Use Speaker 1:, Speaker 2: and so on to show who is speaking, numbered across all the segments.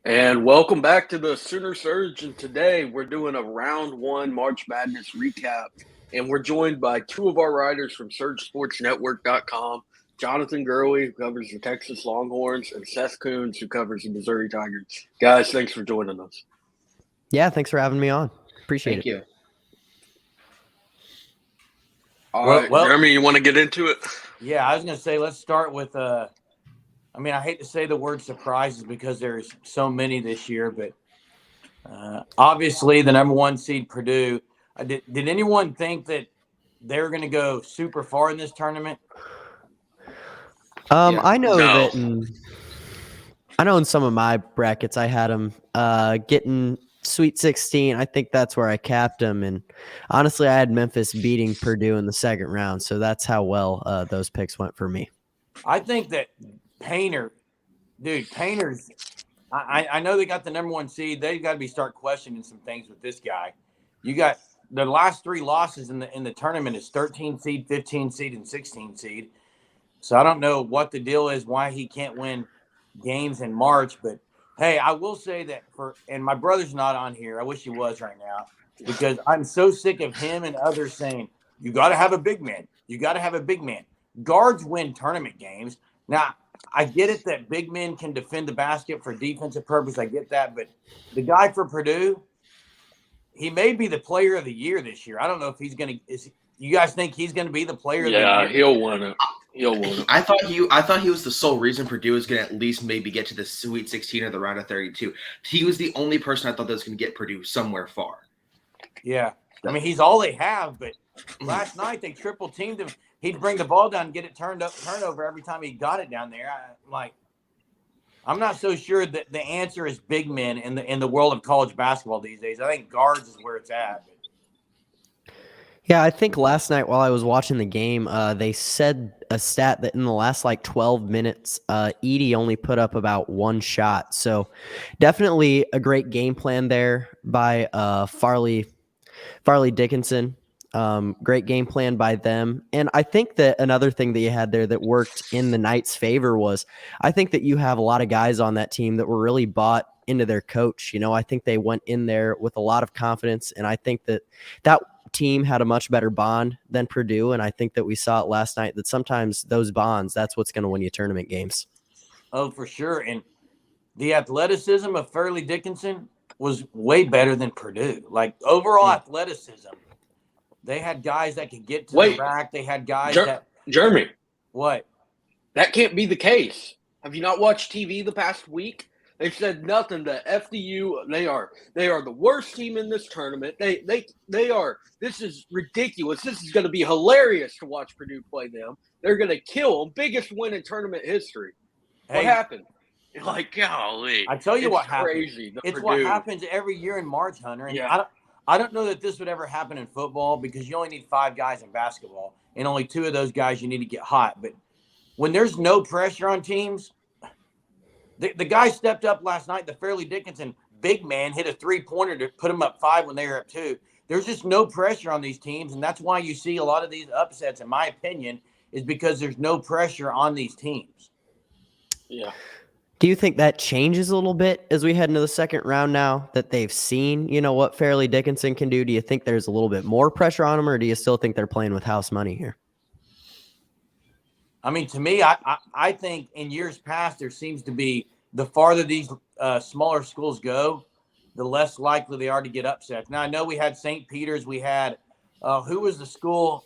Speaker 1: And welcome back to the Sooner Surge. And today we're doing a round one March Madness recap. And we're joined by two of our writers from SurgeSportsNetwork.com, Jonathan Gurley, who covers the Texas Longhorns, and Seth Coons, who covers the Missouri Tigers. Guys, thanks for joining us.
Speaker 2: Yeah, thanks for having me on. Appreciate
Speaker 3: Thank
Speaker 2: it.
Speaker 3: you.
Speaker 1: All
Speaker 4: Well,
Speaker 1: right,
Speaker 4: well,
Speaker 1: Jeremy, you want to get into it?
Speaker 4: yeah, I was going to say, let's start with, I hate to say the word surprises because there's so many this year, but obviously the number one seed Purdue. Did anyone think that they were going to go super far in this tournament?
Speaker 1: Yeah.
Speaker 2: I know
Speaker 1: No.
Speaker 2: that in some of my brackets I had them getting Sweet 16. I think that's where I capped them, and honestly, I had Memphis beating Purdue in the second round, so that's how well those picks went for me.
Speaker 4: I think that Painter's. I know they got the number one seed. They've got to start questioning some things with this guy. You got the last three losses in the tournament is 13 seed, 15 seed, and 16 seed. So I don't know what the deal is, why he can't win games in March. But hey, I will say that and my brother's not on here. I wish he was right now because I'm so sick of him and others saying, you got to have a big man. You got to have a big man. Guards win tournament games. Now, I get it that big men can defend the basket for defensive purpose. I get that. But the guy for Purdue, he may be the player of the year this year. I don't know if he's going to – you guys think he's going to be the player of the year?
Speaker 1: Yeah, he'll win it. He'll win it.
Speaker 3: I thought he was the sole reason Purdue was going to at least maybe get to the Sweet 16 or the round of 32. He was the only person I thought that was going to get Purdue somewhere far.
Speaker 4: Yeah. I mean, he's all they have, but last night they triple teamed him. He'd bring the ball down and get it turnover every time he got it down there. I'm not so sure that the answer is big men in the world of college basketball these days. I think guards is where it's at.
Speaker 2: Yeah, I think last night while I was watching the game, they said a stat that in the last 12 minutes, Edey only put up about one shot. So definitely a great game plan there by Farley Dickinson. Great game plan by them. And I think that another thing that you had there that worked in the Knights' favor was I think that you have a lot of guys on that team that were really bought into their coach. I think they went in there with a lot of confidence, and I think that team had a much better bond than Purdue, and I think that we saw it last night that sometimes those bonds, that's what's going to win you tournament games.
Speaker 4: Oh, for sure. And the athleticism of Farley Dickinson was way better than Purdue. Overall athleticism, they had guys that could get to the rack. They had guys
Speaker 1: Jeremy.
Speaker 4: What?
Speaker 1: That can't be the case. Have you not watched TV the past week? They've said nothing to FDU. They are the worst team in this tournament. They are. This is ridiculous. This is going to be hilarious to watch Purdue play them. They're going to kill them. Biggest win in tournament history. What happened? Golly.
Speaker 4: I tell you what
Speaker 1: crazy.
Speaker 4: Happened. It's what happens every year in March, Hunter. And
Speaker 1: yeah.
Speaker 4: I don't know that this would ever happen in football because you only need 5 guys in basketball, and only 2 of those guys you need to get hot. But when there's no pressure on teams, the guy stepped up last night, the Farley Dickinson big man, hit a 3-pointer to put them up 5 when they were up 2. There's just no pressure on these teams, and that's why you see a lot of these upsets, in my opinion, is because there's no pressure on these teams.
Speaker 1: Yeah.
Speaker 2: Do you think that changes a little bit as we head into the second round now that they've seen, what Farley Dickinson can do? Do you think there's a little bit more pressure on them, or do you still think they're playing with house money here?
Speaker 4: I mean, to me, I think in years past, there seems to be the farther these smaller schools go, the less likely they are to get upsets. Now, I know we had St. Peter's. We had who was the school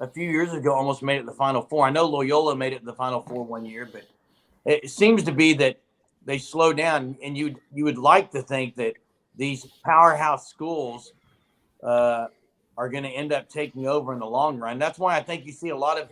Speaker 4: a few years ago almost made it to the Final Four. I know Loyola made it to the Final Four one year, but it seems to be that they slow down, and you would like to think that these powerhouse schools are going to end up taking over in the long run. That's why I think you see a lot of,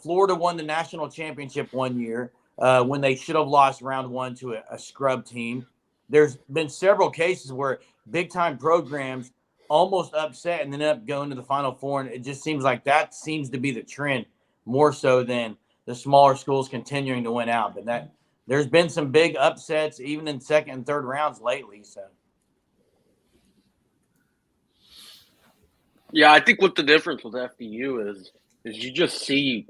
Speaker 4: Florida won the national championship one year when they should have lost round 1 to a scrub team. There's been several cases where big-time programs almost upset and then end up going to the Final Four, and it just seems like that seems to be the trend more so than the smaller schools continuing to win out. But there's been some big upsets even in second and third rounds lately. So,
Speaker 1: yeah, I think what the difference with FDU is you just see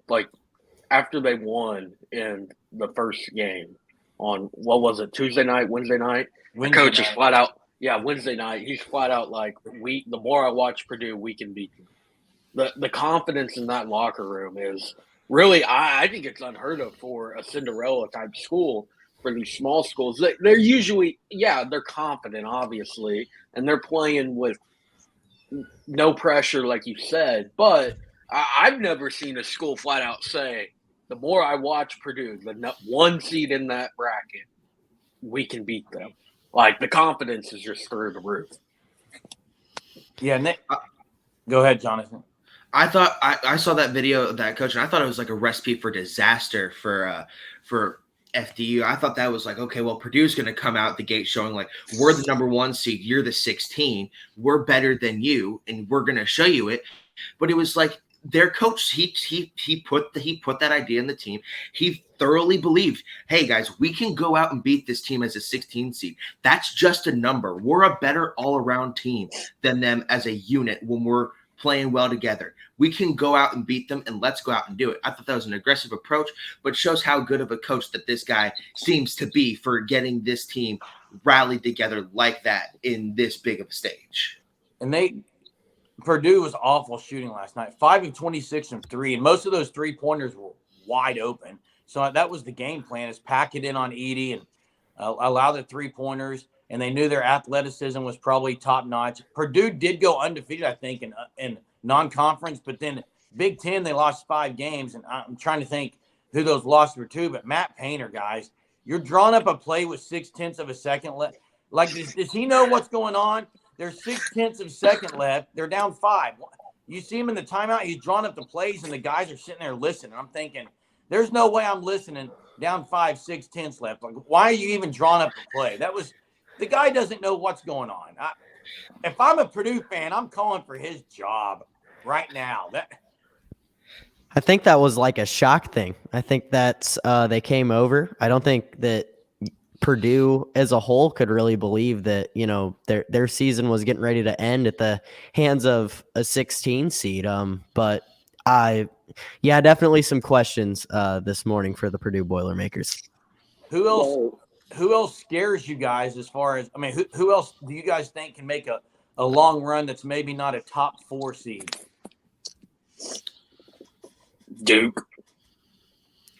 Speaker 1: after they won in the first game, on what was it, Tuesday night, Wednesday night. The
Speaker 4: Wednesday
Speaker 1: coach is
Speaker 4: night.
Speaker 1: flat out, Wednesday night. He's flat out like, the more I watch Purdue, we can beat them. The confidence in that locker room is really, I think it's unheard of for a Cinderella type school. For these small schools, they're usually, they're confident, obviously, and they're playing with no pressure, like you said. But I've never seen a school flat out say, the more I watch Purdue, the one seed in that bracket, we can beat them. Like, the confidence is just through the roof.
Speaker 4: Yeah, Nick, go ahead, Jonathan.
Speaker 3: I thought I saw that video of that coach, and I thought it was like a recipe for disaster for FDU. I thought that was like, okay, well, Purdue's going to come out the gate showing like, we're the number 1 seed, you're the 16, we're better than you, and we're going to show you it. But it was like their coach, he put that idea in the team. He thoroughly believed, hey guys, we can go out and beat this team as a 16 seed. That's just a number. We're a better all-around team than them as a unit when we're playing well together. We can go out and beat them, and let's go out and do it. I thought that was an aggressive approach, but shows how good of a coach that this guy seems to be for getting this team rallied together like that in this big of a stage.
Speaker 4: And Purdue was awful shooting last night, 5 of 26 from 3, and most of those 3-pointers were wide open. So that was the game plan: is pack it in on Edey and allow the 3-pointers. And they knew their athleticism was probably top notch. Purdue did go undefeated, I think, in non-conference, but then Big Ten, they lost 5 games, and I'm trying to think who those losses were to. But Matt Painter, guys, you're drawing up a play with 0.6 of a second left. Like, does he know what's going on? There's 0.6 of a second left. They're down 5. You see him in the timeout. He's drawing up the plays, and the guys are sitting there listening. I'm thinking, there's no way I'm listening. Down 5, 0.6 left. Like, why are you even drawing up the play? The guy doesn't know what's going on. If I'm a Purdue fan, I'm calling for his job right now.
Speaker 2: I think that was like a shock thing. I think that's they came over. I don't think that Purdue as a whole could really believe that, their season was getting ready to end at the hands of a 16 seed. But definitely some questions this morning for the Purdue Boilermakers.
Speaker 4: Who else scares you guys as far as, who else do you guys think can make a long run that's maybe not a top 4 seed?
Speaker 1: Duke.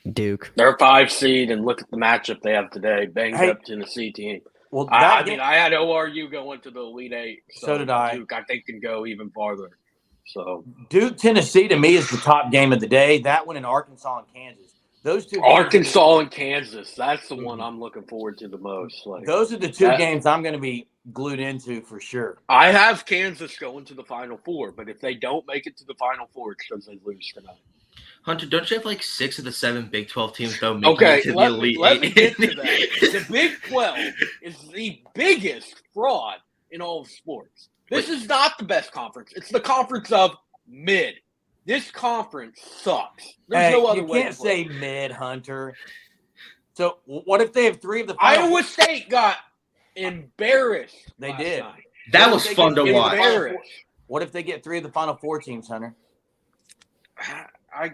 Speaker 1: They're a 5 seed, and look at the matchup they have today. Banged up Tennessee team.
Speaker 4: Well,
Speaker 1: I had ORU going to the Elite 8.
Speaker 4: So did I.
Speaker 1: Duke, I think, can go even farther. So
Speaker 4: Duke, Tennessee, to me, is the top game of the day. That one in Arkansas and Kansas. Those 2 games,
Speaker 1: Arkansas and Kansas, that's the one I'm looking forward to the most. Like,
Speaker 4: those are the 2 games I'm going to be glued into for sure.
Speaker 1: I have Kansas going to the Final Four, but if they don't make it to the Final Four, it's because they lose tonight.
Speaker 3: Hunter, don't you have like 6 of the 7 Big 12 teams though?
Speaker 1: Okay, let me get to that. The Big 12 is the biggest fraud in all of sports. This is not the best conference. It's the conference of mid. This conference sucks. There's no other way.
Speaker 4: You can't say mid, Hunter. So what if they have 3 of the Final
Speaker 1: Iowa State got embarrassed.
Speaker 4: They did.
Speaker 1: Night.
Speaker 3: That was fun to watch.
Speaker 4: What if they get 3 of the Final 4 teams, Hunter?
Speaker 1: I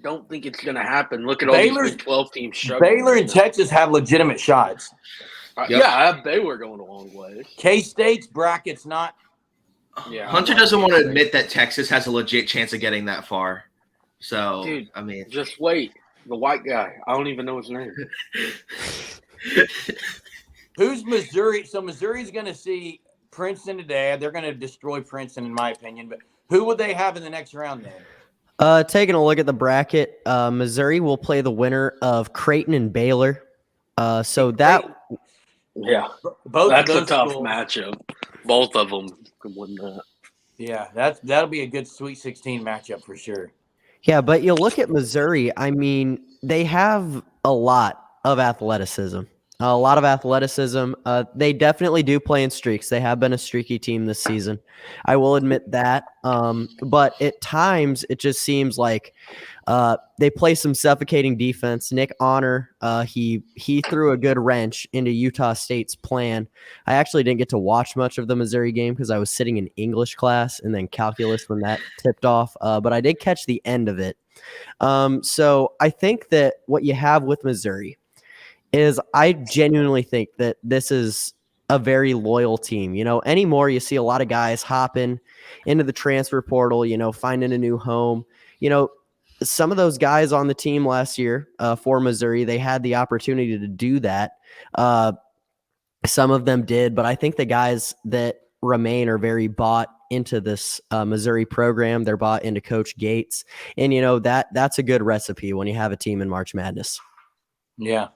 Speaker 1: don't think it's going to happen. Look at all these Big 12 teams struggling.
Speaker 4: Baylor and Texas have legitimate shots.
Speaker 1: Yep. Yeah, I have Baylor going a long way.
Speaker 4: K-State's bracket's not.
Speaker 3: Yeah, Hunter doesn't want to admit that Texas has a legit chance of getting that far. So,
Speaker 1: dude, just wait. The white guy. I don't even know his name.
Speaker 4: Who's Missouri? So Missouri's going to see Princeton today. They're going to destroy Princeton, in my opinion. But who would they have in the next round then?
Speaker 2: Taking a look at the bracket, Missouri will play the winner of Creighton and Baylor. Both
Speaker 1: that's a tough matchup. Both of them could win that.
Speaker 4: Yeah, that'll be a good Sweet 16 matchup for sure.
Speaker 2: Yeah, but you look at Missouri, they have a lot of athleticism. They definitely do play in streaks. They have been a streaky team this season. I will admit that. But at times, it just seems like they play some suffocating defense. Nick Honor, he threw a good wrench into Utah State's plan. I actually didn't get to watch much of the Missouri game because I was sitting in English class and then calculus when that tipped off. But I did catch the end of it. So I think that what you have with Missouri is I genuinely think that this is a very loyal team. Anymore you see a lot of guys hopping into the transfer portal, finding a new home. Some of those guys on the team last year for Missouri, they had the opportunity to do that. Some of them did, but I think the guys that remain are very bought into this Missouri program. They're bought into Coach Gates, and that's a good recipe when you have a team in March Madness.
Speaker 4: Yeah.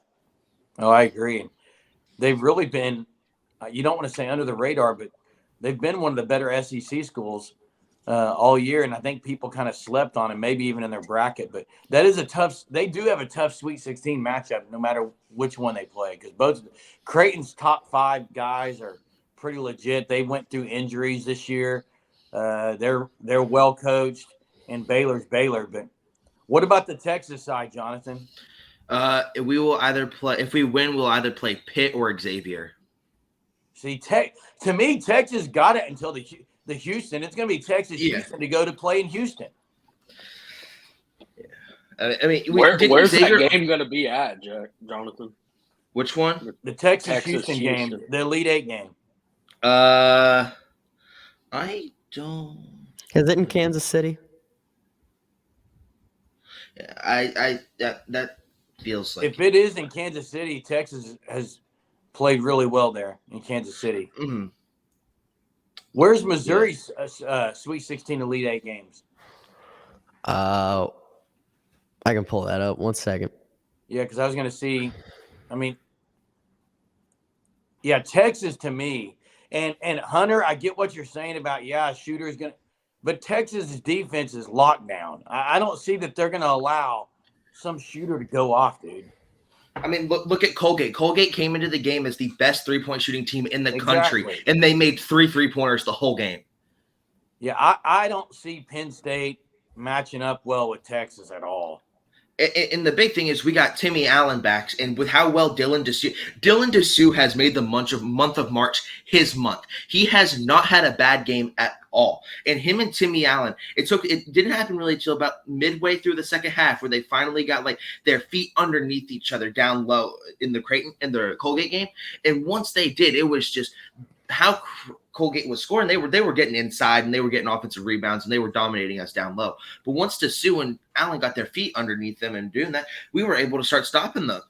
Speaker 4: Oh, I agree. They've really been, you don't want to say under the radar, but they've been one of the better SEC schools all year. And I think people kind of slept on it, maybe even in their bracket. But that is they do have a tough Sweet 16 matchup, no matter which one they play. Because both Creighton's top 5 guys are pretty legit. They went through injuries this year. They're well coached, and Baylor's Baylor. But what about the Texas side, Jonathan?
Speaker 3: We will either play. If we win, we'll either play Pitt or Xavier.
Speaker 4: See, to me, Texas got it until the Houston. It's going to be Texas-Houston to go to play in Houston.
Speaker 3: Yeah. I mean,
Speaker 1: where's that game going to be at, Jonathan?
Speaker 3: Which one?
Speaker 4: The Texas-Houston game, the Elite Eight game.
Speaker 3: I don't.
Speaker 2: Is it in Kansas City?
Speaker 3: That feels like.
Speaker 4: If it is in Kansas City, Texas has played really well there in Kansas City.
Speaker 3: Mm-hmm.
Speaker 4: Where's Missouri's Sweet 16 Elite Eight games?
Speaker 2: I can pull that up. 1 second.
Speaker 4: Yeah, because I was going to see. I mean, yeah, Texas to me. And Hunter, I get what you're saying about, shooter is going to. But Texas's defense is locked down. I don't see that they're going to allow some shooter to go off, dude.
Speaker 3: I mean, look at Colgate. Colgate came into the game as the best three-point shooting team in the country, and they made 3 3-pointers the whole game.
Speaker 4: Yeah, I don't see Penn State matching up well with Texas at all.
Speaker 3: And the big thing is we got Timmy Allen back, and with how well Dylan Dessou has made the month of March his month. He has not had a bad game at all. And him and Timmy Allen, it didn't happen really until about midway through the second half where they finally got like their feet underneath each other down low in the Colgate game. And once they did, it was just how Colgate was scoring. They were getting inside and they were getting offensive rebounds and they were dominating us down low. But once Dessou and Allen got their feet underneath them and doing that, we were able to start stopping them.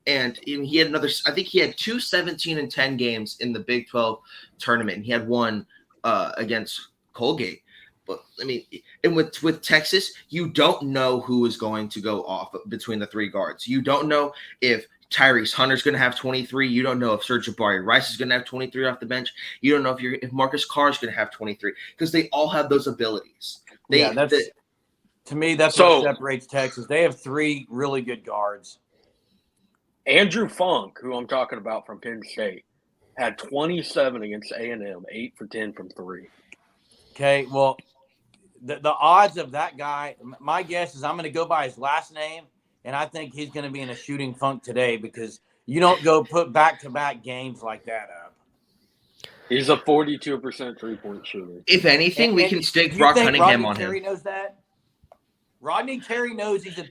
Speaker 3: And he had I think he had 2 17-10 games in the Big 12 tournament, and he had one against Colgate. But I mean, and with Texas, you don't know who is going to go off between the 3 guards. You don't know if Tyrese Hunter's going to have 23. You don't know if Serge Jabari Rice is going to have 23 off the bench. You don't know if Marcus Carr is going to have 23 because they all have those abilities.
Speaker 4: To me, that's what separates Texas. They have 3 really good guards.
Speaker 1: Andrew Funk, who I'm talking about from Penn State, had 27 against A&M, 8 for 10 from 3.
Speaker 4: Okay, well, the odds of that guy, my guess is I'm going to go by his last name, and I think he's going to be in a shooting funk today because you don't go put back-to-back games like that up.
Speaker 1: He's a 42% three-point shooter.
Speaker 3: If anything, we can stick Brock Cunningham on him.
Speaker 4: Rodney Terry knows that? Rodney Terry knows he's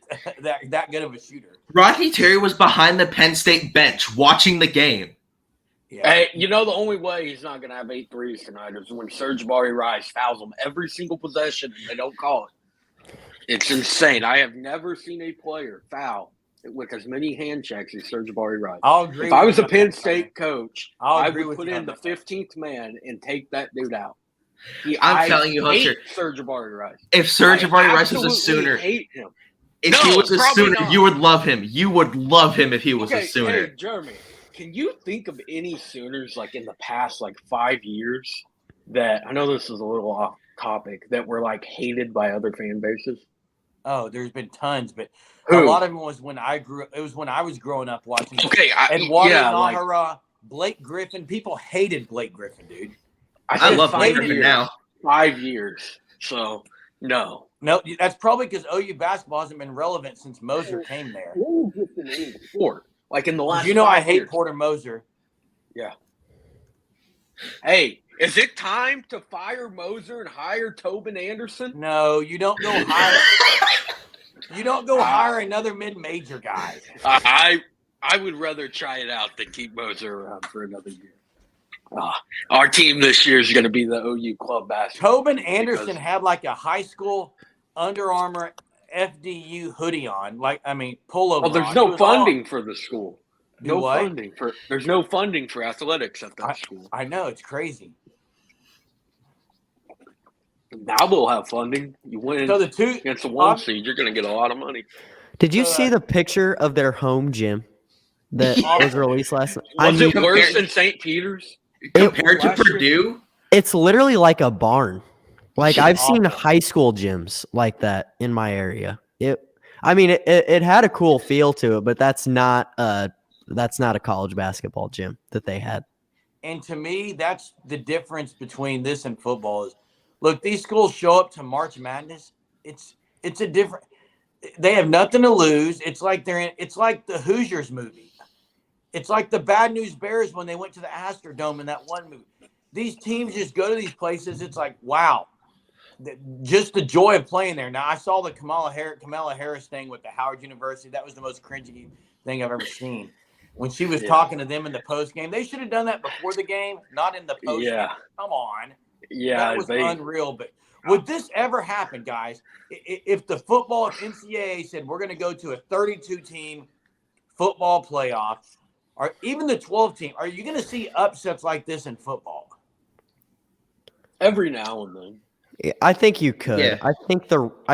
Speaker 4: that good of a shooter.
Speaker 3: Rodney Terry was behind the Penn State bench watching the game.
Speaker 1: Yeah. Hey, the only way he's not going to have 8 threes tonight is when Serge Jabari Rice fouls him every single possession and they don't call it. It's insane. I have never seen a player foul with as many hand checks as Serge Jabari Rice.
Speaker 4: I'll agree.
Speaker 1: If I was a Penn State coach, I would put in the 15th man and take that dude out.
Speaker 3: I'm telling you, Hunter.
Speaker 1: Serge Jabari Rice.
Speaker 3: If Serge Jabari Rice was a Sooner,
Speaker 1: hate him.
Speaker 3: If he was a Sooner, you would love him. You would love him if he was a Sooner.
Speaker 1: Hey, Jeremy, can you think of any Sooners like in the past 5 years that I know this is a little off topic that were hated by other fan bases?
Speaker 4: Oh, there's been tons, but a lot of them was when I grew up. It was when I was growing up watching.
Speaker 1: Okay,
Speaker 4: Blake Griffin. People hated Blake Griffin, dude.
Speaker 3: I love Blake Griffin now.
Speaker 1: 5 years. So, no.
Speaker 4: No, that's probably because OU basketball hasn't been relevant since Moser came there.
Speaker 1: Before, in the last
Speaker 4: I hate Porter Moser.
Speaker 1: Yeah. Hey, is it time to fire Moser and hire Tobin Anderson?
Speaker 4: No, you don't go hire. You don't go hire another mid-major guy.
Speaker 1: I would rather try it out than keep Moser around for another year. Our team this year is going to be the OU club basketball.
Speaker 4: Tobin Anderson had like a high school Under Armour FDU hoodie on, pullover.
Speaker 1: Well, there's
Speaker 4: on.
Speaker 1: no funding for the school.
Speaker 4: Do what?
Speaker 1: There's no funding for athletics at that school.
Speaker 4: I know, it's crazy.
Speaker 1: Now we'll have funding. You win
Speaker 4: So the two
Speaker 1: against the 1 seed, you're going to get a lot of money.
Speaker 2: Did you see the picture of their home gym that was released last night?
Speaker 1: Was it worse than St. Peter's?
Speaker 3: Compared to Purdue?
Speaker 2: It's literally like a barn. Like I've seen high school gyms like that in my area. It had a cool feel to it, but that's not a college basketball gym that they had.
Speaker 4: And to me, that's the difference between this and football. Is look, these schools show up to March Madness. It's a different. They have nothing to lose. It's like it's like the Hoosiers movie. It's like the Bad News Bears when they went to the Astrodome in that one movie. These teams just go to these places. It's like, wow, just the joy of playing there. Now, I saw the Kamala Harris thing with the Howard University. That was the most cringy thing I've ever seen. When she was talking to them in the post game, they should have done that before the game, not in the post game. Come on.
Speaker 1: Yeah,
Speaker 4: that was unreal. But would this ever happen, guys? If the NCAA said we're going to go to a 32-team football playoff, or even the 12-team, are you going to see upsets like this in football?
Speaker 1: Every now and then.
Speaker 2: I think you could.
Speaker 3: Yeah.
Speaker 2: I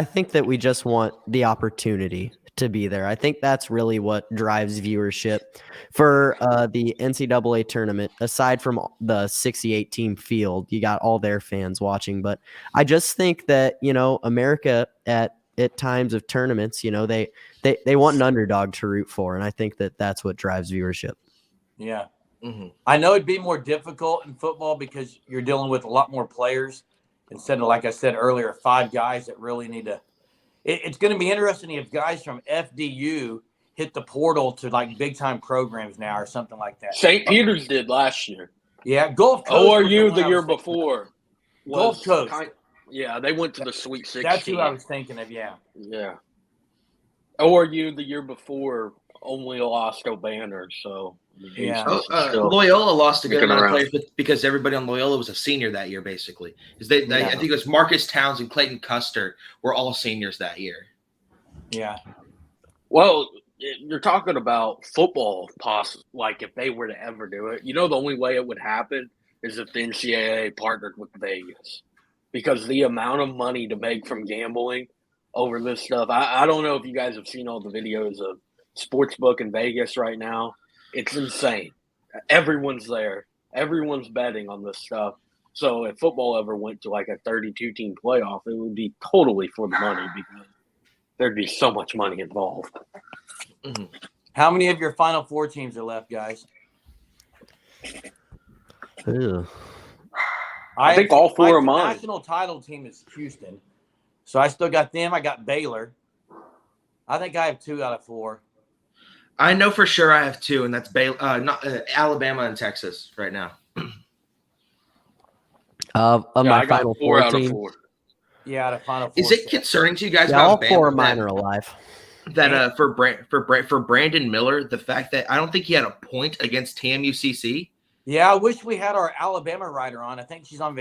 Speaker 2: think that we just want the opportunity to be there. I think that's really what drives viewership for the NCAA tournament. Aside from the 68-team field, you got all their fans watching. But I just think that America at times of tournaments, they want an underdog to root for, and I think that that's what drives viewership.
Speaker 4: Yeah. Mm-hmm. I know it'd be more difficult in football because you're dealing with a lot more players instead of, like I said earlier, 5 guys that really need to. It's going to be interesting if guys from FDU hit the portal to like big time programs now or something like that.
Speaker 1: St. Peter's did last year.
Speaker 4: Yeah, Gulf Coast.
Speaker 1: ORU the year before.
Speaker 4: Gulf Coast.
Speaker 1: They went to the Sweet 16.
Speaker 4: That's who I was thinking of. Yeah.
Speaker 1: Yeah. ORU the year before only lost O'Banner, so.
Speaker 4: Yeah.
Speaker 3: Loyola lost a good amount of players because everybody on Loyola was a senior that year, basically. I think it was Marcus Towns and Clayton Custer were all seniors that year.
Speaker 4: Yeah.
Speaker 1: Well, you're talking about football, like if they were to ever do it. The only way it would happen is if the NCAA partnered with Vegas, because the amount of money to make from gambling over this stuff. I don't know if you guys have seen all the videos of Sportsbook in Vegas right now. It's insane. Everyone's there. Everyone's betting on this stuff. So if football ever went to like a 32-team playoff, it would be totally for the money because there'd be so much money involved.
Speaker 4: Mm-hmm. How many of your Final Four teams are left, guys?
Speaker 2: Ew.
Speaker 1: I think all 4 of mine.
Speaker 4: My national title team is Houston. So I still got them. I got Baylor. I think I have 2 out of 4.
Speaker 3: I know for sure I have 2, and that's Alabama and Texas right now.
Speaker 2: My Final Four
Speaker 1: out
Speaker 2: team.
Speaker 1: of 4.
Speaker 4: Yeah, out of Final Four.
Speaker 3: Is it concerning to you guys?
Speaker 2: Yeah, all 4 of mine are alive.
Speaker 3: That for Brandon Miller, the fact that I don't think he had a point against TMUCC.
Speaker 4: Yeah, I wish we had our Alabama writer on. I think she's on.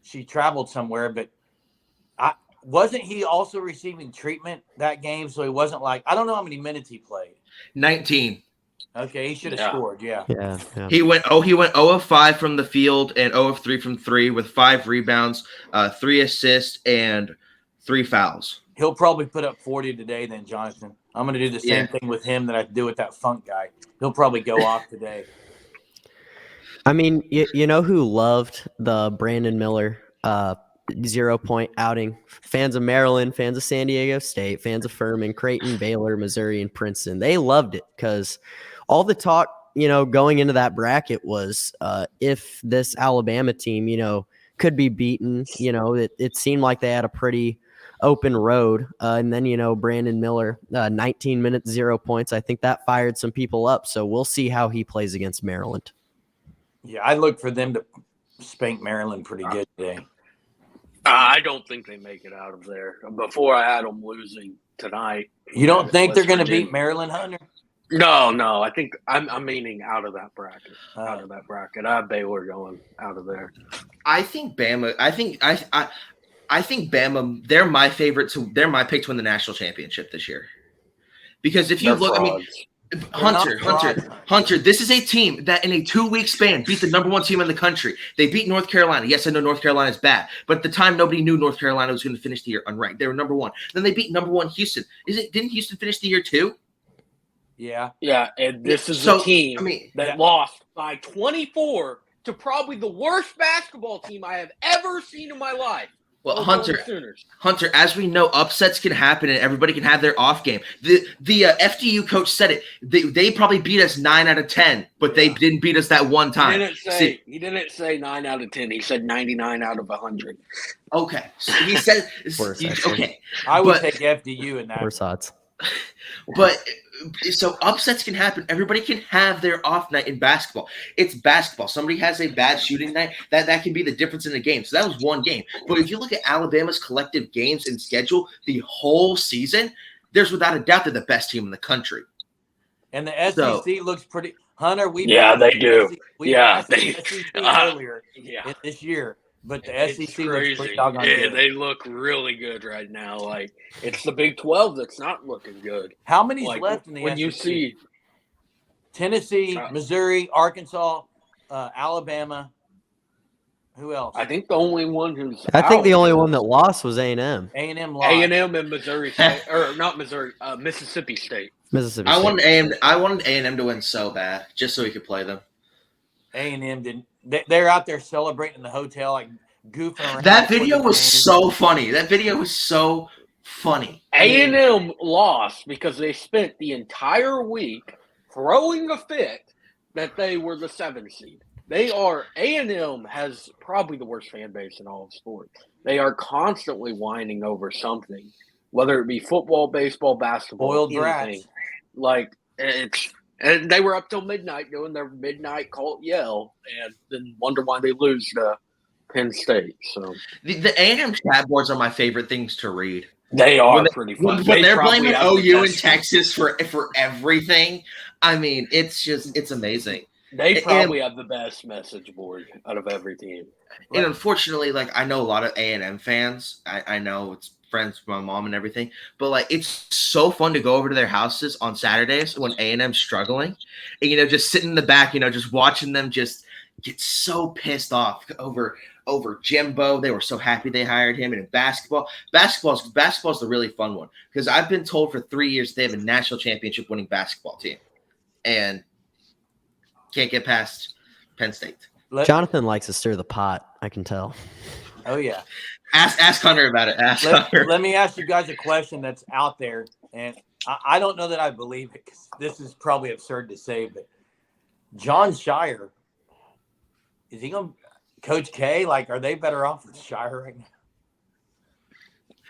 Speaker 4: She traveled somewhere, but wasn't he also receiving treatment that game? So he wasn't like, I don't know how many minutes he played.
Speaker 3: 19.
Speaker 4: Okay, he should have scored. Yeah.
Speaker 3: He went 0 of 5 from the field and 0 of 3 from 3 with 5 rebounds, 3 assists, and 3 fouls.
Speaker 4: He'll probably put up 40 today then, Jonathan. I'm going to do the same thing with him that I do with that Funk guy. He'll probably go off today.
Speaker 2: I mean, you know who loved the Brandon Miller 0-point outing? Fans of Maryland, fans of San Diego State, fans of Furman, Creighton, Baylor, Missouri, and Princeton. They loved it because all the talk, going into that bracket was if this Alabama team, could be beaten. It seemed like they had a pretty open road. And then, Brandon Miller, 19 minutes, 0 points. I think that fired some people up. So we'll see how he plays against Maryland.
Speaker 4: Yeah, I look for them to spank Maryland pretty good today.
Speaker 1: I don't think they make it out of there. Before I had them losing tonight.
Speaker 4: You don't think they're going to beat Maryland, Hunter?
Speaker 1: No. I think I'm meaning out of that bracket. Out of that bracket. I have Baylor going out of there.
Speaker 3: I think Bama. I think Bama. They're my favorite. They're my pick to win the national championship this year. Because if you
Speaker 1: They're
Speaker 3: look,
Speaker 1: frauds.
Speaker 3: Hunter, this is a team that in a 2-week span beat the number 1 team in the country. They beat North Carolina. Yes, I know North Carolina is bad, but at the time nobody knew North Carolina was going to finish the year unranked. They were number 1. Then they beat number 1 Houston. Didn't Houston finish the year 2?
Speaker 4: Yeah.
Speaker 1: Yeah, and this is a team that
Speaker 4: yeah.
Speaker 1: lost by 24 to probably the worst basketball team I have ever seen in my life.
Speaker 3: Well,
Speaker 1: Oklahoma
Speaker 3: Hunter, as we know, upsets can happen and everybody can have their off game. The FDU coach said it. They probably beat us 9 out of 10, but they didn't beat us that one time.
Speaker 1: He didn't say 9 out of 10. He said 99 out of 100.
Speaker 3: Okay, so he said okay.
Speaker 4: I would take FDU in that.
Speaker 2: Worse odds.
Speaker 3: But so upsets can happen. Everybody can have their off night in basketball. It's basketball. Somebody has a bad shooting night. That can be the difference in the game. So that was one game. But if you look at Alabama's collective games and schedule the whole season, there's without a doubt they're the best team in the country.
Speaker 4: And the SEC looks pretty. Hunter, we
Speaker 1: they do.
Speaker 4: SEC earlier this year. But the SEC looks pretty doggone good.
Speaker 1: They look really good right now. Like, it's the Big 12 that's not looking good.
Speaker 4: How many's left in the SEC?
Speaker 1: When you see
Speaker 4: Tennessee, Missouri, Arkansas, Alabama. Who else?
Speaker 1: I think the only one who's
Speaker 2: I think the only one that lost was A&M.
Speaker 4: A&M lost.
Speaker 1: A&M and Missouri State, or not Missouri, Mississippi State.
Speaker 2: Mississippi
Speaker 3: I
Speaker 2: State.
Speaker 3: wanted A&M to win so bad, just so we could play them.
Speaker 4: A&M didn't. They're out there celebrating in the hotel, like goofing around.
Speaker 3: That video was so funny.
Speaker 1: A&M lost because they spent the entire week throwing a fit that they were the 7th seed. A&M has probably the worst fan base in all of sports. They are constantly whining over something, whether it be football, baseball, basketball,
Speaker 4: boiled
Speaker 1: anything.
Speaker 4: brats.
Speaker 1: Like, and they were up till midnight doing their midnight cult yell, and then wonder why they lose to Penn State. So
Speaker 3: the A&M chat boards are my favorite things to read.
Speaker 1: They are pretty fun.
Speaker 3: When they're blaming OU and Texas for everything, I mean, it's amazing.
Speaker 1: They probably have the best message board out of every team.
Speaker 3: And unfortunately, like, I know a lot of A&M fans. I know it's friends with my mom and everything, but like, it's so fun to go over to their houses on Saturdays when A&M's struggling, and just sitting in the back, just watching them just get so pissed off over Jimbo. They were so happy they hired him. And in basketball's the really fun one, because I've been told for 3 years they have a national championship winning basketball team, and can't get past Penn State.
Speaker 2: Jonathan likes to stir the pot. I can tell.
Speaker 4: Oh yeah.
Speaker 3: Ask Hunter about it. Hunter.
Speaker 4: Let me ask you guys a question that's out there, and I don't know that I believe it, because this is probably absurd to say, but John Shire, is he going to Coach K? Like, are they better off with Shire right now?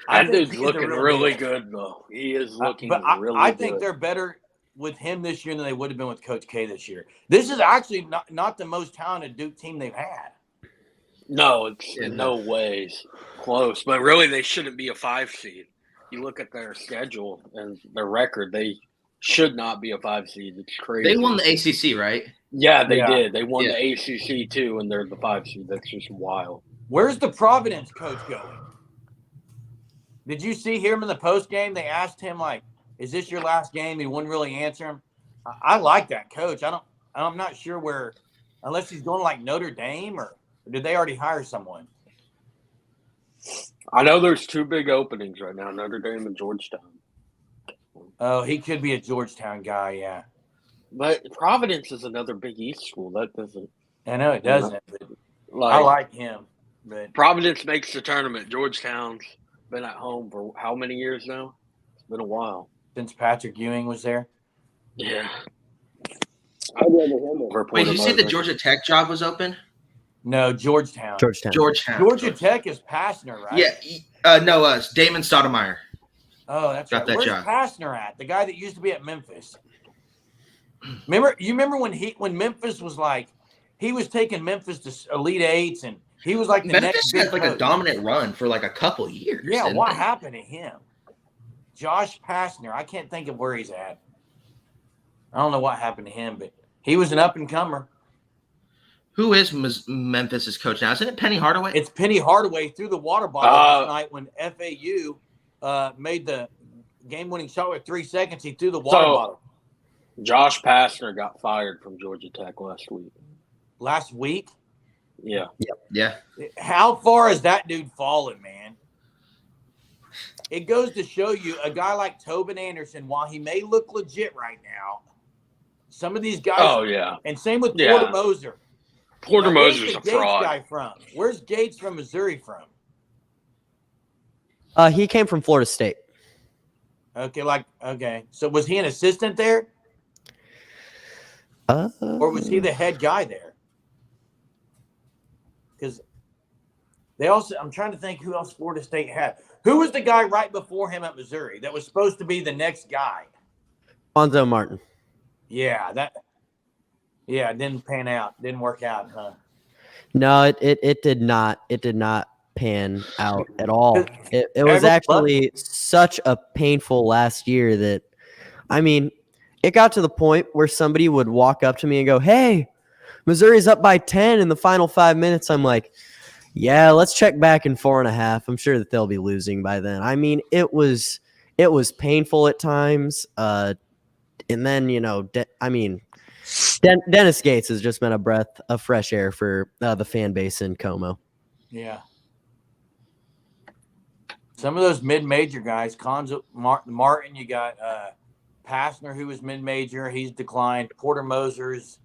Speaker 1: That dude's looking really good, though. He is looking really good.
Speaker 4: I think they're better with him this year than they would have been with Coach K this year. This is actually not the most talented Duke team they've had.
Speaker 1: No, it's in no ways close. But really, they shouldn't be a 5 seed. You look at their schedule and their record, they should not be a 5 seed. It's crazy.
Speaker 3: They won the ACC, right?
Speaker 1: Yeah, they did. They won the ACC too, and they're the 5 seed. That's just wild.
Speaker 4: Where's the Providence coach going? Did you see him in the post game? They asked him, like, "Is this your last game?" He wouldn't really answer him. I like that coach. I'm not sure where, unless he's going like Notre Dame, or did they already hire someone?
Speaker 1: I know there's 2 big openings right now, Notre Dame and Georgetown.
Speaker 4: Oh, he could be a Georgetown guy, yeah.
Speaker 1: But Providence is another Big East school. That doesn't.
Speaker 4: I know it doesn't. But I like him. But
Speaker 1: Providence makes the tournament. Georgetown's been at home for how many years now? It's been a while.
Speaker 4: Since Patrick Ewing was there?
Speaker 1: Yeah. I'd rather him over.
Speaker 3: Wait, did you say the Georgia Tech job was open?
Speaker 4: No, Georgetown.
Speaker 3: Georgia
Speaker 4: Tech is Pastner, right?
Speaker 3: Yeah. No, Damon Stoudemire.
Speaker 4: Oh, that's
Speaker 3: got
Speaker 4: right.
Speaker 3: that
Speaker 4: Where's
Speaker 3: job.
Speaker 4: Pastner at? The guy that used to be at Memphis. Remember when Memphis was like, he was taking Memphis to Elite Eights, and he was like the
Speaker 3: Memphis
Speaker 4: next big
Speaker 3: had like
Speaker 4: coach.
Speaker 3: a dominant run for like a couple years.
Speaker 4: Yeah, what happened to him? Josh Pastner. I can't think of where he's at. I don't know what happened to him, but he was an up and comer.
Speaker 3: Who is Memphis's coach now? Isn't it Penny Hardaway?
Speaker 4: It's Penny Hardaway threw the water bottle last night when FAU made the game-winning shot with 3 seconds. He threw the water bottle.
Speaker 1: Josh Pastner got fired from Georgia Tech last week.
Speaker 4: Last week?
Speaker 1: Yeah.
Speaker 3: Yeah.
Speaker 4: How far has that dude fallen, man? It goes to show you a guy like Tobin Anderson, while he may look legit right now, some of these guys.
Speaker 1: Oh, yeah.
Speaker 4: And same with Porter Moser.
Speaker 1: Porter Moser's a
Speaker 4: Gates
Speaker 1: fraud.
Speaker 4: guy from? Where's Gates from Missouri from?
Speaker 2: He came from Florida State.
Speaker 4: Okay. So was he an assistant there? Or was he the head guy there? Because I'm trying to think who else Florida State had. Who was the guy right before him at Missouri that was supposed to be the next guy?
Speaker 2: Lonzo Martin.
Speaker 4: Yeah, it didn't pan out. Didn't work out, huh?
Speaker 2: No, it did not. It did not pan out at all. It was actually such a painful last year that, I mean, it got to the point where somebody would walk up to me and go, "Hey, Missouri's up by 10 in the final 5 minutes." I'm like, yeah, let's check back in 4.5. I'm sure that they'll be losing by then. I mean, it was painful at times. And then, Dennis Gates has just been a breath of fresh air for the fan base in Como.
Speaker 4: Yeah. Some of those mid-major guys, Martin, you got Pastner, who was mid-major. He's declined. Porter Moser's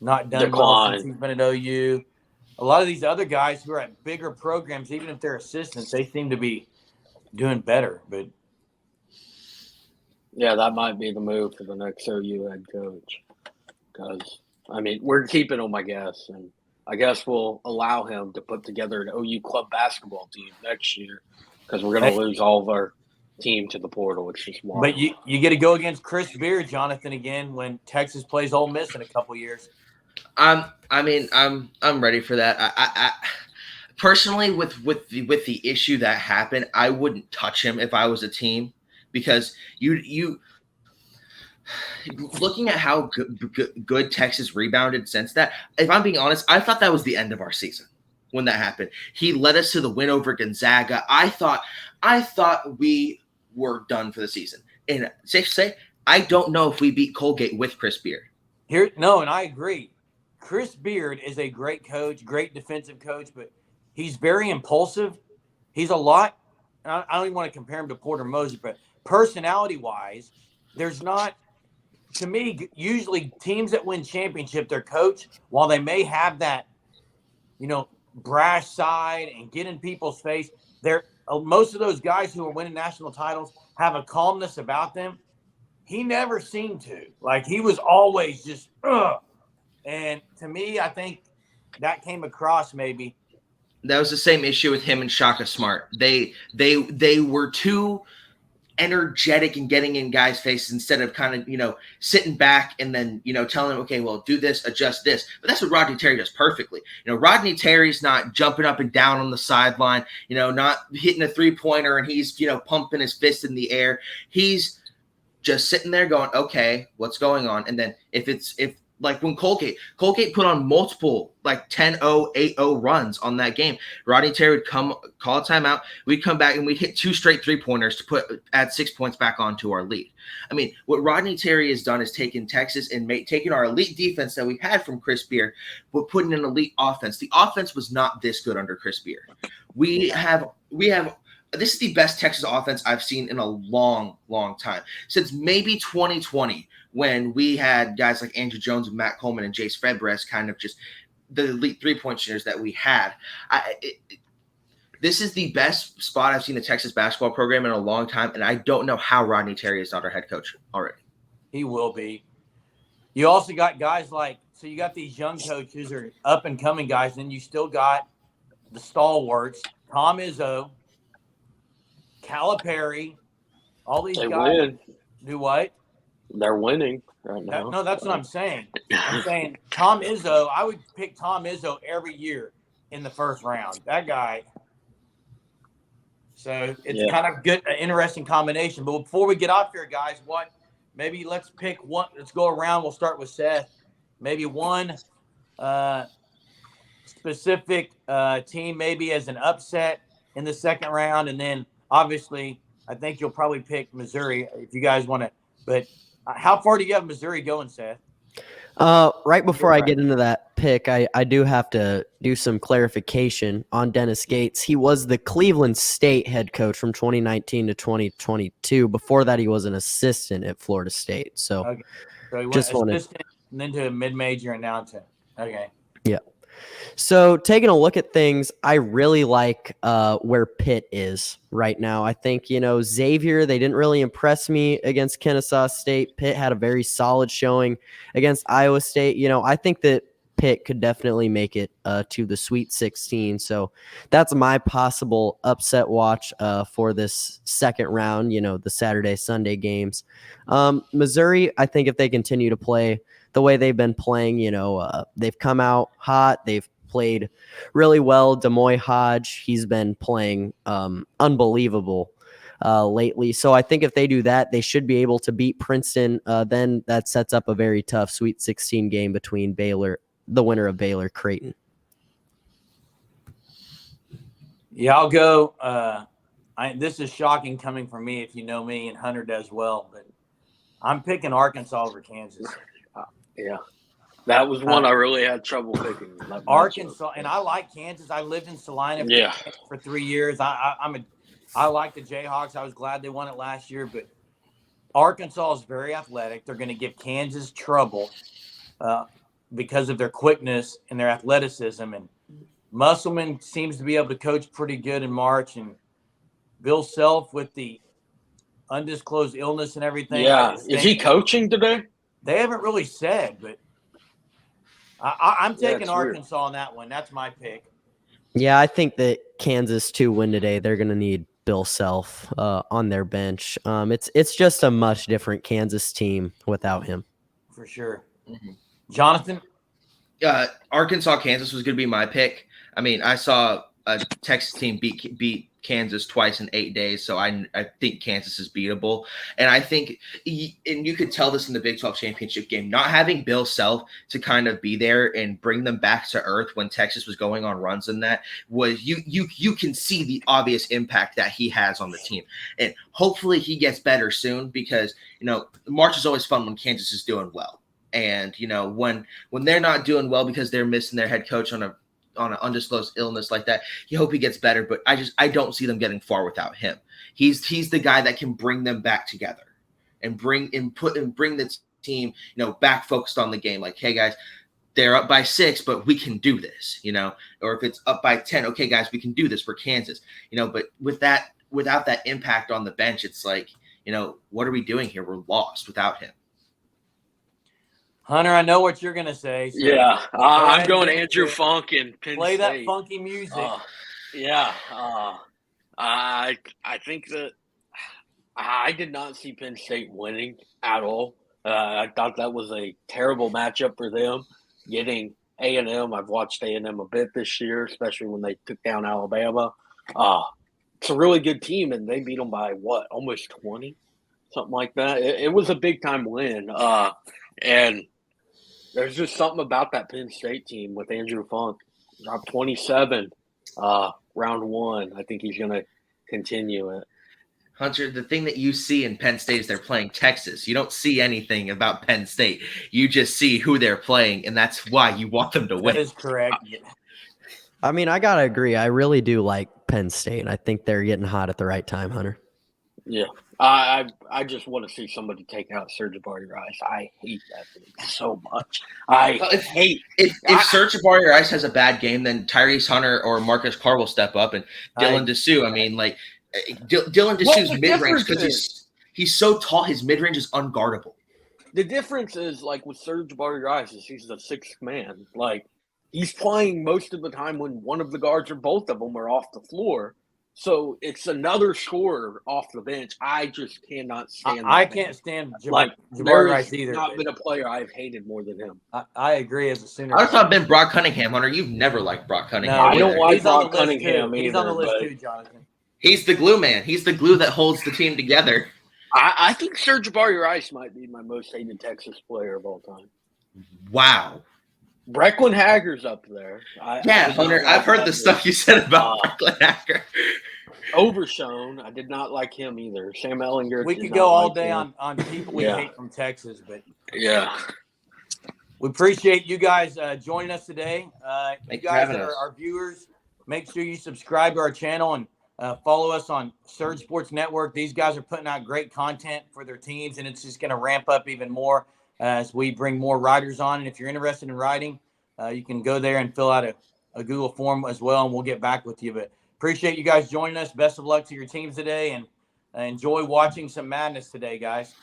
Speaker 4: not done well since he's been at OU. A lot of these other guys who are at bigger programs, even if they're assistants, they seem to be doing better. But
Speaker 1: yeah, that might be the move for the next OU head coach. Because, I mean, we're keeping him, I guess. And I guess we'll allow him to put together an OU club basketball team next year because we're going to lose all of our team to the portal. It's just wild.
Speaker 4: But you get to go against Chris Beard, Jonathan, again when Texas plays Ole Miss in a couple years.
Speaker 3: I'm ready for that. I personally, with the issue that happened, I wouldn't touch him if I was a team, because you looking at how good Texas rebounded since that. If I'm being honest, I thought that was the end of our season when that happened. He led us to the win over Gonzaga. I thought we were done for the season. And safe to say, I don't know if we beat Colgate with Chris Beard.
Speaker 4: And I agree. Chris Beard is a great coach, great defensive coach, but he's very impulsive. He's a lot. I don't even want to compare him to Porter Moser, but personality-wise, there's not. To me, usually teams that win championship, their coach, while they may have that, brash side and get in people's face, most of those guys who are winning national titles have a calmness about them. He never seemed to. Like, he was always just, ugh. And to me, I think that came across maybe.
Speaker 3: That was the same issue with him and Shaka Smart. They were too energetic and getting in guys' faces instead of kind of, sitting back and then, telling them, okay, well, do this, adjust this. But that's what Rodney Terry does perfectly. Rodney Terry's not jumping up and down on the sideline, not hitting a three-pointer and he's, pumping his fist in the air. He's just sitting there going, okay, what's going on? And then if like when Colgate put on multiple 10-0, 8-0 runs on that game, Rodney Terry would call a timeout. We'd come back and we'd hit 2 straight 3-pointers to add 6 points back onto our lead. I mean, what Rodney Terry has done is taken Texas and taken our elite defense that we had from Chris Beard, but putting an elite offense. The offense was not this good under Chris Beard. We have. This is the best Texas offense I've seen in a long, long time. Since maybe 2020, when we had guys like Andrew Jones and Matt Coleman and Jace Febres, kind of just the elite three-point shooters that we had. This is the best spot I've seen the Texas basketball program in a long time, and I don't know how Rodney Terry is not our head coach already.
Speaker 4: He will be. You also got guys so you got these young coaches or up-and-coming guys, and you still got the stalwarts, Tom Izzo, Calipari, all these guys.
Speaker 1: Win.
Speaker 4: Do what?
Speaker 1: They're winning right now.
Speaker 4: No, that's what I'm saying. I'm saying Tom Izzo, I would pick Tom Izzo every year in the first round. That guy. So it's kind of good, an interesting combination. But before we get off here, guys, what maybe let's pick one. Let's go around. We'll start with Seth. Maybe one specific team, maybe as an upset in the second round, and then obviously I think you'll probably pick Missouri if you guys want to. But how far do you have Missouri going, Seth?
Speaker 2: Right before I get into that pick, I do have to do some clarification on Dennis Gates. He was the Cleveland State head coach from 2019 to 2022. Before that, he was an assistant at Florida State. So,
Speaker 4: Okay. So he
Speaker 2: just
Speaker 4: went assistant and then to a mid-major and now to okay.
Speaker 2: Yeah. So taking a look at things, I really like where Pitt is right now. I think, Xavier, they didn't really impress me against Kennesaw State. Pitt had a very solid showing against Iowa State. I think that Pitt could definitely make it to the Sweet 16. So that's my possible upset watch for this second round, the Saturday, Sunday games. Missouri, I think if they continue to play the way they've been playing, they've come out hot. They've played really well. Demoy Hodge, he's been playing unbelievable lately. So I think if they do that, they should be able to beat Princeton. Then that sets up a very tough Sweet 16 game between the winner of Baylor, Creighton.
Speaker 4: Yeah, I'll go. This is shocking coming from me if you know me, and Hunter does well, but I'm picking Arkansas over Kansas.
Speaker 1: Yeah. That was one I really had trouble picking.
Speaker 4: Arkansas, and I like Kansas. I lived in Salina for 3 years. I like the Jayhawks. I was glad they won it last year, but Arkansas is very athletic. They're going to give Kansas trouble because of their quickness and their athleticism. And Musselman seems to be able to coach pretty good in March. And Bill Self with the undisclosed illness and everything.
Speaker 1: Yeah. Is he coaching today?
Speaker 4: They haven't really said, but I'm taking Arkansas on that one. That's my pick.
Speaker 2: Yeah, I think that Kansas to win today, they're going to need Bill Self on their bench. It's just a much different Kansas team without him.
Speaker 4: For sure. Mm-hmm. Jonathan?
Speaker 3: Arkansas, Kansas was going to be my pick. I mean, I saw a Texas team beat Kansas twice in 8 days, so I think Kansas is beatable. And I think, and you could tell this in the Big 12 championship game, not having Bill Self to kind of be there and bring them back to earth when Texas was going on runs in that was you can see the obvious impact that he has on the team. And hopefully he gets better soon because, March is always fun when Kansas is doing well. And, when they're not doing well because they're missing their head coach on an undisclosed illness like that, you hope he gets better, but I don't see them getting far without him. He's the guy that can bring them back together and bring the team, back focused on the game. Like, hey guys, they're up by 6, but we can do this, or if it's up by 10, okay guys, we can do this for Kansas, but without that impact on the bench, it's like, what are we doing here? We're lost without him.
Speaker 4: Hunter, I know what you're going to say. So
Speaker 1: yeah, I'm going Andrew Funk and Penn
Speaker 4: Play
Speaker 1: State.
Speaker 4: That funky music.
Speaker 1: I think that I did not see Penn State winning at all. I thought that was a terrible matchup for them. Getting A&M, I've watched A&M a bit this year, especially when they took down Alabama. It's a really good team, and they beat them by, almost 20? Something like that. It was a big-time win. And there's just something about that Penn State team with Andrew Funk. Dropped 27 round 1. I think he's going to continue it.
Speaker 3: Hunter, the thing that you see in Penn State is they're playing Texas. You don't see anything about Penn State. You just see who they're playing, and that's why you want them to win.
Speaker 4: That is correct.
Speaker 2: I mean, I got to agree. I really do like Penn State. I think they're getting hot at the right time, Hunter.
Speaker 1: Yeah. I just want to see somebody take out Serge Ibaka-Rice. I hate that thing so much.
Speaker 3: If Serge Ibaka-Rice has a bad game, then Tyrese Hunter or Marcus Carr will step up, and Dylan Dessou. I mean, like Dylan Dessou's mid-range, because he's so tall, his mid-range is unguardable.
Speaker 1: The difference is, like, with Serge Ibaka-Rice, is he's the 6th man. Like, he's playing most of the time when one of the guards or both of them are off the floor. So it's another scorer off the bench. I just cannot stand that.
Speaker 4: I can't stand
Speaker 1: Jabari
Speaker 4: Rice either.
Speaker 1: Not been a player I've hated more than him.
Speaker 4: I agree as a Sooner.
Speaker 3: I thought been Brock Cunningham, Hunter. You've never liked Brock Cunningham.
Speaker 1: No, I don't like Brock Cunningham either.
Speaker 4: He's on the list too, Jonathan.
Speaker 3: He's the glue man. He's the glue that holds the team together.
Speaker 1: I think Serge Rice might be my most hated Texas player of all time.
Speaker 3: Wow.
Speaker 1: Brecklin Hager's up there.
Speaker 3: Yeah, Hunter, I've heard the stuff you said about Brecklin Hager.
Speaker 1: Overshown. I did not like him either. Sam Ellinger.
Speaker 4: We could go all day on people we hate from Texas, but
Speaker 1: yeah.
Speaker 4: We appreciate you guys joining us today. You
Speaker 3: Thanks for
Speaker 4: guys
Speaker 3: having
Speaker 4: that
Speaker 3: us.
Speaker 4: are our viewers, make sure you subscribe to our channel and follow us on Surge Sports Network. These guys are putting out great content for their teams, and it's just going to ramp up even more as we bring more riders on. And if you're interested in riding, you can go there and fill out a Google form as well, and we'll get back with you. But appreciate you guys joining us. Best of luck to your teams today, and enjoy watching some madness today, guys.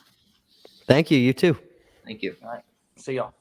Speaker 2: Thank you. You too.
Speaker 3: Thank you.
Speaker 4: All right. See y'all.